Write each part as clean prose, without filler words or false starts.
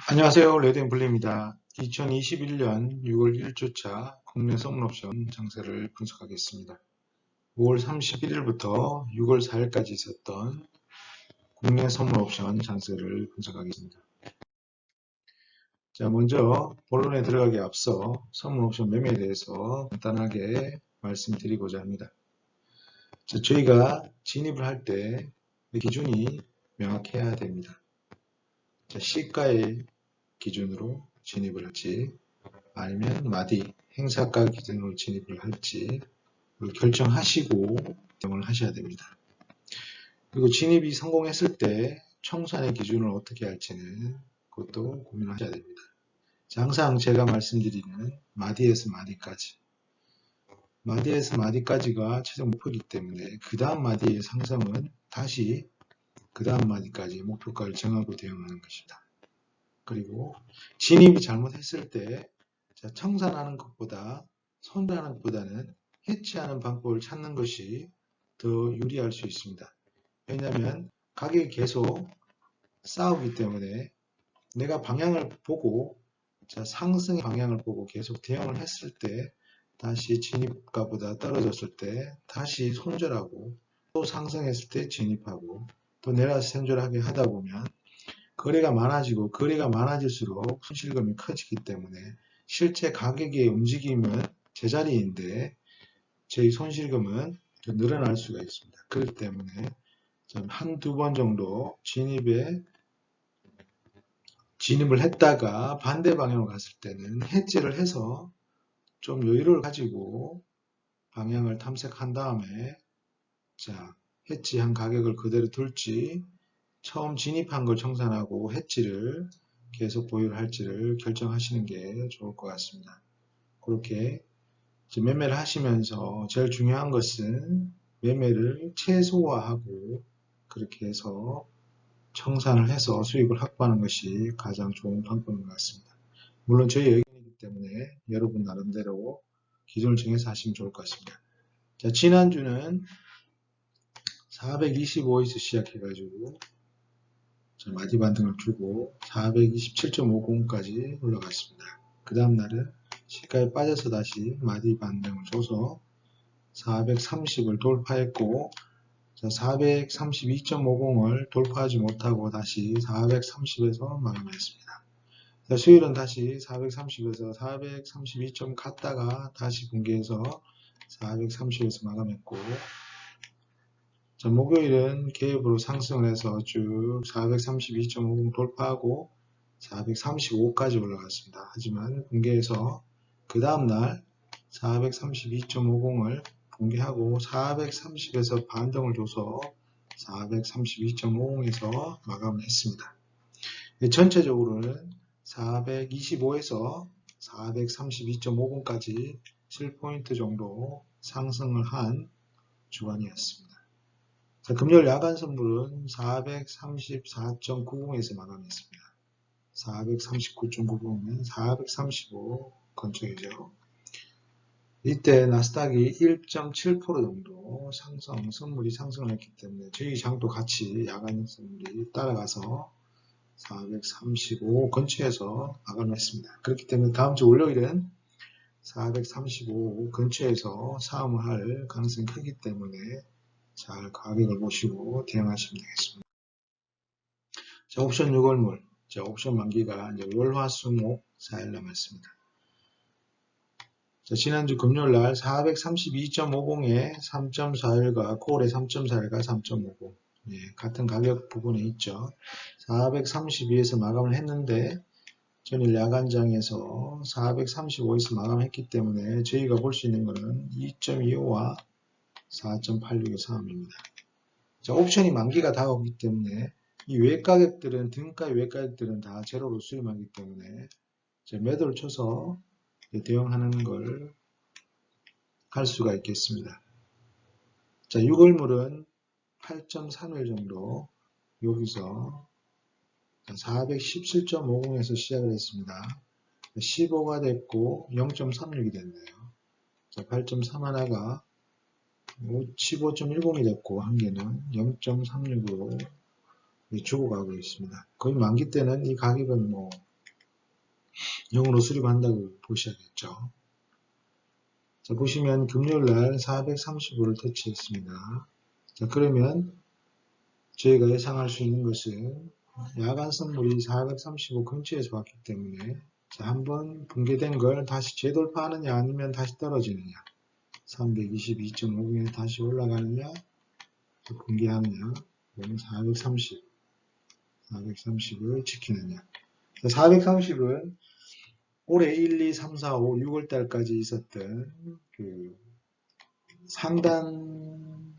안녕하세요. 레드앤블루입니다. 2021년 6월 1주차 국내 선물옵션 장세를 분석하겠습니다. 5월 31일부터 6월 4일까지 있었던 국내 선물옵션 장세를 분석하겠습니다. 자, 먼저 본론에 들어가기 앞서 선물옵션 매매에 대해서 간단하게 말씀드리고자 합니다. 자, 저희가 진입을 할 때 기준이 명확해야 됩니다. 자, 시가의 기준으로 진입을 할지 아니면 마디, 행사가 기준으로 진입을 할지 결정하시고 대응을 하셔야 됩니다. 그리고 진입이 성공했을 때 청산의 기준을 어떻게 할지는 그것도 고민하셔야 됩니다. 자, 항상 제가 말씀드리는 마디에서 마디까지 마디에서 마디까지가 최종 목표이기 때문에 그 다음 마디의 상승은 다시 그 다음 마디까지 목표가를 정하고 대응하는 것입니다. 그리고 진입이 잘못했을 때 청산하는 것보다 손절하는 것보다는 해치하는 방법을 찾는 것이 더 유리할 수 있습니다. 왜냐하면 가격이 계속 싸우기 때문에 내가 방향을 보고 상승의 방향을 보고 계속 대응을 했을 때 다시 진입가보다 떨어졌을 때 다시 손절하고 또 상승했을 때 진입하고 또 내려서 손절하게 하다 보면 거래가 많아지고 거래가 많아질수록 손실금이 커지기 때문에 실제 가격의 움직임은 제자리인데 저희 손실금은 더 늘어날 수가 있습니다. 그렇기 때문에 한두 번 정도 진입을 했다가 반대 방향으로 갔을 때는 해지를 해서 좀 여유를 가지고 방향을 탐색한 다음에 해지한 가격을 그대로 둘지 처음 진입한 걸 청산하고 해지를 계속 보유를 할지를 결정하시는 게 좋을 것 같습니다. 그렇게 매매를 하시면서 제일 중요한 것은 매매를 최소화하고 그렇게 해서 청산을 해서 수익을 확보하는 것이 가장 좋은 방법인 것 같습니다. 물론 저희 의견이기 때문에 여러분 나름대로 기준을 정해서 하시면 좋을 것 같습니다. 자, 지난주는 425에서 시작해가지고 마디 반등을 주고 427.50까지 올라갔습니다. 그 다음날은 시가에 빠져서 다시 마디 반등을 줘서 430을 돌파했고 432.50을 돌파하지 못하고 다시 430에서 마감했습니다. 수요일은 다시 430에서 432점 갔다가 다시 붕괴해서 430에서 마감했고 목요일은 개입으로 상승을 해서 쭉 432.50 돌파하고 435까지 올라갔습니다. 하지만 붕괴해서 그 다음날 432.50을 붕괴하고 430에서 반등을 줘서 432.50에서 마감을 했습니다. 전체적으로는 425에서 432.50까지 7포인트 정도 상승을 한 주간이었습니다. 금요일 야간 선물은 434.90에서 마감했습니다. 439.90은 435 근처이죠. 이때 나스닥이 1.7% 정도 선물이 상승을 했기 때문에 저희 장도 같이 야간 선물이 따라가서 435 근처에서 마감을 했습니다. 그렇기 때문에 다음 주 월요일은 435 근처에서 사움을 할 가능성이 크기 때문에 잘 가격을 보시고 대응하시면 되겠습니다. 자, 옵션 6월물. 자, 옵션 만기가 이제 월화수목 4일 남았습니다. 자, 지난주 금요일날 432.50에 3.41과 콜의 3.41과 3.50 같은 가격 부분에 있죠. 432에서 마감을 했는데 전일 야간장에서 435에서 마감했기 때문에 저희가 볼 수 있는 것은 2.25와 4.86의 싸움입니다. 자, 옵션이 만기가 다가오기 때문에 이 외가격들은 등가 외가격들은 다 제로로 수렴하기 때문에 매도를 쳐서 대응하는 걸 할 수가 있겠습니다. 자, 6월물은 8.31 정도 여기서 417.50에서 시작을 했습니다. 15가 됐고 0.36이 됐네요. 자, 8.31가 15.10이 됐고 한 개는 0.36으로 주고 가고 있습니다. 거의 만기 때는 이 가격은 뭐 0으로 수립한다고 보셔야겠죠. 자, 보시면 금요일날 435를 터치했습니다. 자, 그러면 저희가 예상할 수 있는 것은 야간 선물이 435 근처에서 왔기 때문에 자, 한번 붕괴된 걸 다시 재돌파하느냐 아니면 다시 떨어지느냐 322.50에 다시 올라가느냐 붕괴하느냐 그러면 430을 지키느냐 430은 올해 1, 2, 3, 4, 5, 6월 달까지 있었던 그 상단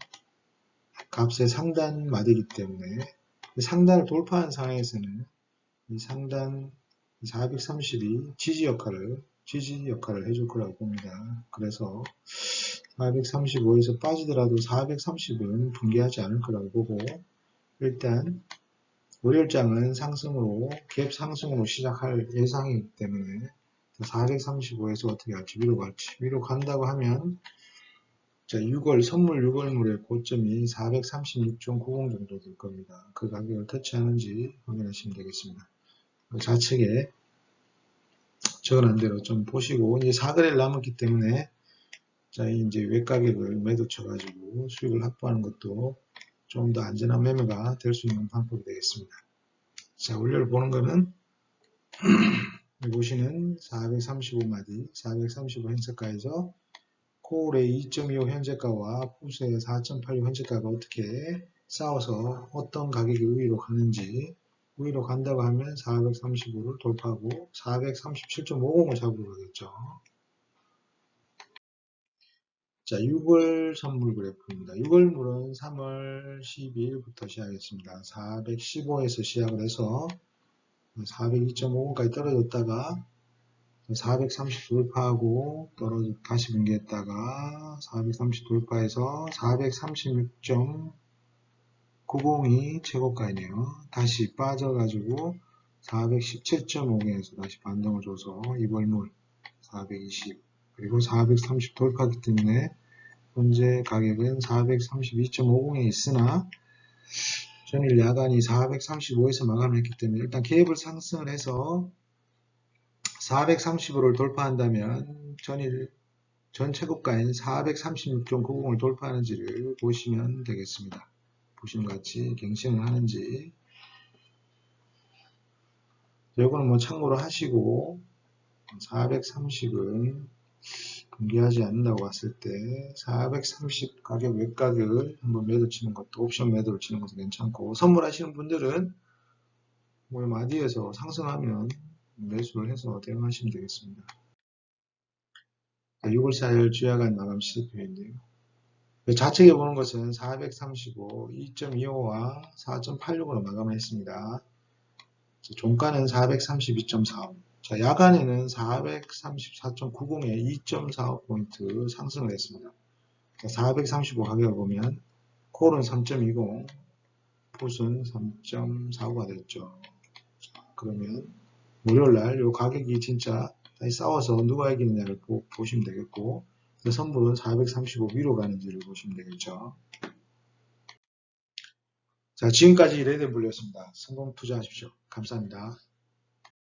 값의 상단 마디이기 때문에 상단을 돌파한 상황에서는 이 상단 430이 지지 역할을 해줄 거라고 봅니다. 그래서 435에서 빠지더라도 430은 붕괴하지 않을 거라고 보고 일단 월요일장은 상승으로 갭 상승으로 시작할 예상이기 때문에 435에서 어떻게 할지 위로 갈지 위로 간다고 하면 자, 선물 6월물의 고점이 436.90 정도 될 겁니다. 그 가격을 터치하는지 확인하시면 되겠습니다. 좌측에 적어놓은 대로 좀 보시고 이제 4거래를 남았기 때문에 자, 이제 외가격을 매도 쳐가지고 수익을 확보하는 것도 좀 더 안전한 매매가 될 수 있는 방법이 되겠습니다. 자, 월요일 보는 거는 여기 보시는 435마디, 435 현재가에서 콜의 2.25 현재가와 푸스의 4.86 현재가가 어떻게 싸워서 어떤 가격이 우위로 가는지 우위로 간다고 하면 435를 돌파하고 437.50을 잡으러 가겠죠. 자, 6월 선물 그래프입니다. 6월물은 3월 12일부터 시작했습니다. 415에서 시작을 해서 402.50까지 떨어졌다가 430 돌파하고 다시 붕괴했다가 430 돌파해서 436.90이 최고가이네요. 다시 빠져가지고 417.50에서 다시 반등을 줘서 이월물 420 그리고 430 돌파하기 때문에 현재 가격은 432.50에 있으나 전일 야간이 435에서 마감했기 때문에 일단 갭을 상승을 해서 435를 돌파한다면 전 최고가인 436.90을 돌파하는지를 보시면 되겠습니다. 보시는 것 같이 갱신을 하는지 이거는 뭐 참고로 하시고 430은 붕괴하지 않는다고 봤을 때 430 가격 외가격을 한번 매도 치는 것도 옵션 매도를 치는 것도 괜찮고 선물하시는 분들은 뭐 마디에서 상승하면 매수를 해서 대응하시면 되겠습니다. 6월 4일 주야간 마감 시세표인데요. 좌측에 보는 것은 435, 2.25와 4.86으로 마감을 했습니다. 종가는 432.45. 자, 야간에는 434.90에 2.45포인트 상승을 했습니다. 435 가격을 보면 콜은 3.20, 풋은 3.45가 됐죠. 그러면 월요일날 이 가격이 진짜 다시 싸워서 누가 이기느냐를 보시면 되겠고 선물은 435 위로 가는지를 보시면 되겠죠. 자, 지금까지 레드블루였습니다. 성공 투자하십시오. 감사합니다.